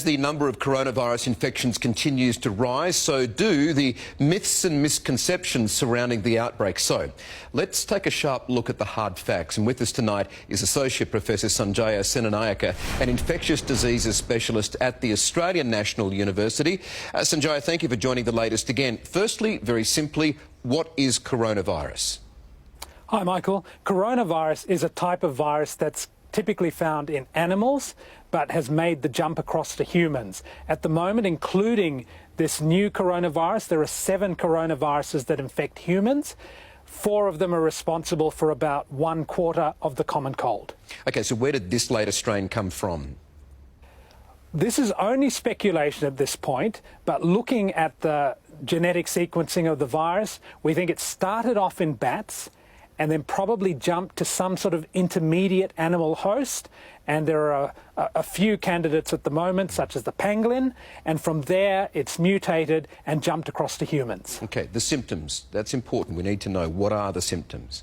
The number of coronavirus infections continues to rise, so do the myths and misconceptions surrounding the outbreak. So let's take a sharp look at the hard facts. And with us tonight is Associate Professor Sanjaya Senanayake, an infectious diseases specialist at the Australian National University. Sanjaya, thank you for joining the latest again. Firstly, very simply, what is coronavirus? Hi, Michael. Coronavirus is a type of virus that's typically found in animals, but has made the jump across to humans. At the moment, including this new coronavirus, there are 7 coronaviruses that infect humans. 4 of them are responsible for about 1/4 of the common cold. OK, so where did this latest strain come from? This is only speculation at this point, but looking at the genetic sequencing of the virus, we think it started off in bats and then probably jumped to some sort of intermediate animal host. And there are a few candidates at the moment, such as the pangolin, and from there it's mutated and jumped across to humans. OK, the symptoms, that's important. We need to know, what are the symptoms?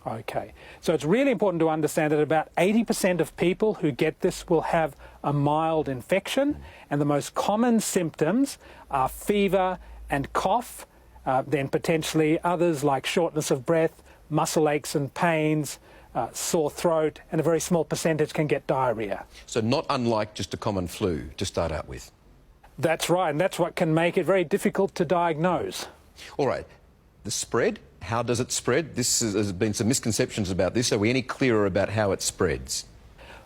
OK, so it's really important to understand that about 80% of people who get this will have a mild infection, and the most common symptoms are fever and cough, then potentially others like shortness of breath, muscle aches and pains, sore throat, and a very small percentage can get diarrhoea. So not unlike just a common flu to start out with. That's right, and that's what can make it very difficult to diagnose. All right, the spread, how does it spread? There's been some misconceptions about this. Are we any clearer about how it spreads?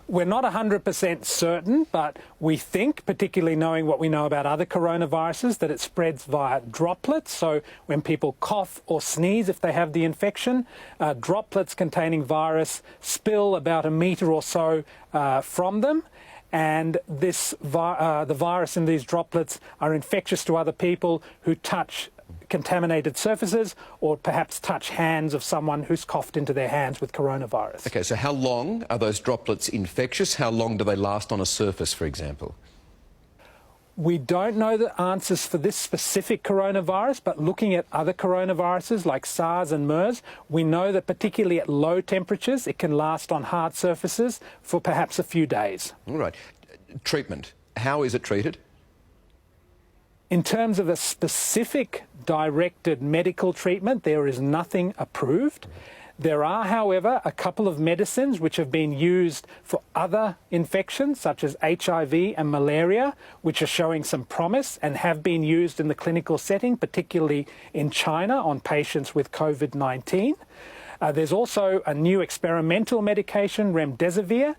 We're not 100% certain, but we think, particularly knowing what we know about other coronaviruses, that it spreads via droplets. So when people cough or sneeze, if they have the infection, droplets containing virus spill about 1 metre or so from them. And the virus in these droplets are infectious to other people who touch contaminated surfaces or perhaps touch hands of someone who's coughed into their hands with coronavirus. OK, so how long are those droplets infectious? How long do they last on a surface, for example? We don't know the answers for this specific coronavirus, but looking at other coronaviruses like SARS and MERS, we know that particularly at low temperatures, it can last on hard surfaces for perhaps a few days. All right. Treatment. How is it treated? In terms of a specific directed medical treatment, there is nothing approved. There are, however, a couple of medicines which have been used for other infections, such as HIV and malaria, which are showing some promise and have been used in the clinical setting, particularly in China on patients with COVID-19. There's also a new experimental medication, remdesivir,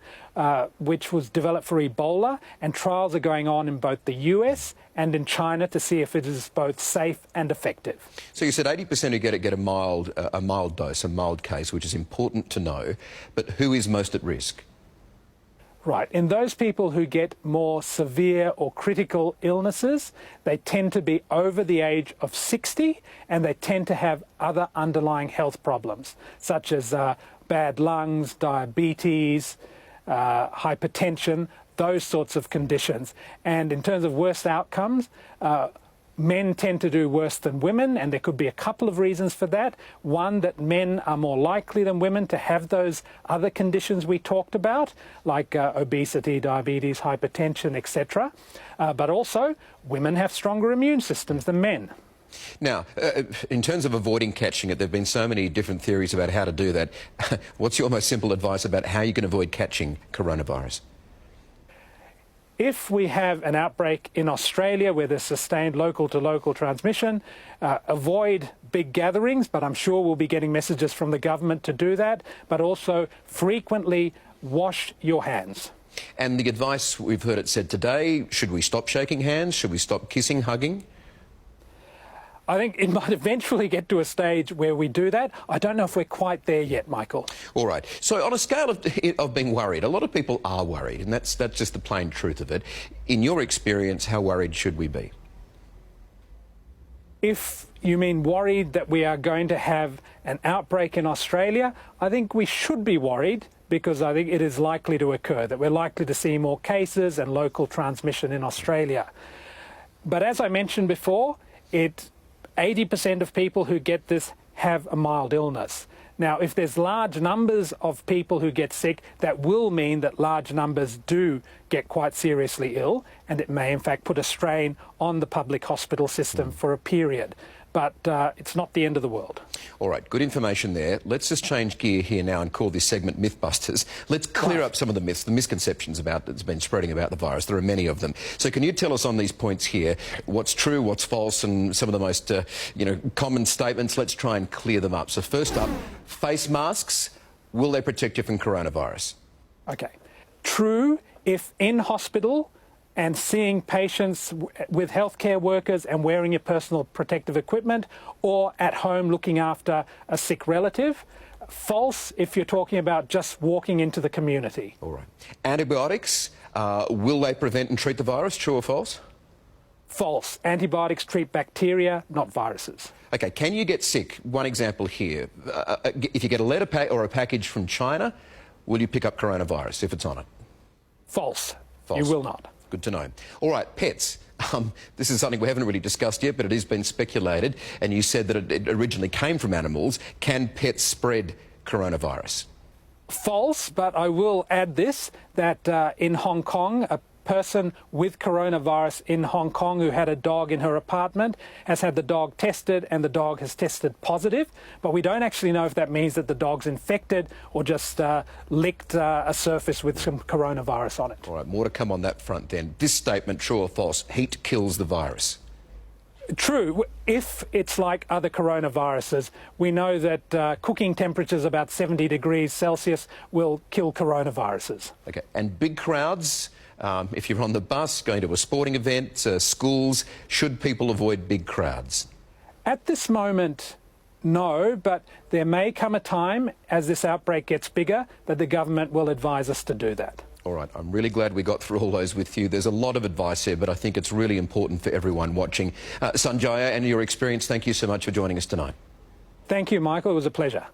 which was developed for Ebola, and trials are going on in both the US and in China to see if it is both safe and effective. So you said 80% who get a mild dose, a mild case, which is important to know, but who is most at risk? Right. In those people who get more severe or critical illnesses, they tend to be over the age of 60 and they tend to have other underlying health problems, such as bad lungs, diabetes, hypertension, those sorts of conditions. And in terms of worst outcomes, men tend to do worse than women, and there could be a couple of reasons for that. One, that men are more likely than women to have those other conditions we talked about, like obesity, diabetes, hypertension, etc. But also, women have stronger immune systems than men. Now, in terms of avoiding catching it, there have been so many different theories about how to do that. What's your most simple advice about how you can avoid catching coronavirus? If we have an outbreak in Australia where there's sustained local-to-local transmission, avoid big gatherings, but I'm sure we'll be getting messages from the government to do that, but also frequently wash your hands. And the advice, we've heard it said today, should we stop shaking hands? Should we stop kissing, hugging? I think it might eventually get to a stage where we do that. I don't know if we're quite there yet, Michael. All right. So on a scale of being worried, a lot of people are worried, and that's just the plain truth of it. In your experience, how worried should we be? If you mean worried that we are going to have an outbreak in Australia, I think we should be worried because I think it is likely to occur, that we're likely to see more cases and local transmission in Australia. But as I mentioned before, 80% of people who get this have a mild illness. Now, if there's large numbers of people who get sick, that will mean that large numbers do get quite seriously ill, and it may in fact put a strain on the public hospital system for a period. But it's not the end of the world. All right, good information there. Let's just change gear here now and call this segment Mythbusters. Let's clear up some of the myths, the misconceptions about that's been spreading about the virus. There are many of them. So can you tell us on these points here what's true, what's false, and some of the most common statements? Let's try and clear them up. So first up, face masks, will they protect you from coronavirus? Okay. True if in hospital and seeing patients with healthcare workers and wearing your personal protective equipment, or at home looking after a sick relative. False if you're talking about just walking into the community. All right. Antibiotics, will they prevent and treat the virus? True or false? False. Antibiotics treat bacteria, not viruses. Okay, can you get sick? One example here. If you get a letter or a package from China, will you pick up coronavirus if it's on it? False. False. You will not. Good to know. All right, pets. This is something we haven't really discussed yet, but it has been speculated, and you said that it originally came from animals. Can pets spread coronavirus? False, but I will add this, that in Hong Kong, a person with coronavirus in Hong Kong who had a dog in her apartment has had the dog tested, and the dog has tested positive, but we don't actually know if that means that the dog's infected or just licked a surface with some coronavirus on it. All right, more to come on that front then. This statement, true or false, heat kills the virus? True. If it's like other coronaviruses, we know that cooking temperatures about 70 degrees Celsius will kill coronaviruses. Okay, and big crowds, if you're on the bus, going to a sporting event, schools, should people avoid big crowds? At this moment, no, but there may come a time as this outbreak gets bigger that the government will advise us to do that. All right, I'm really glad we got through all those with you. There's a lot of advice here, but I think it's really important for everyone watching. Sanjaya, and your experience, thank you so much for joining us tonight. Thank you, Michael. It was a pleasure.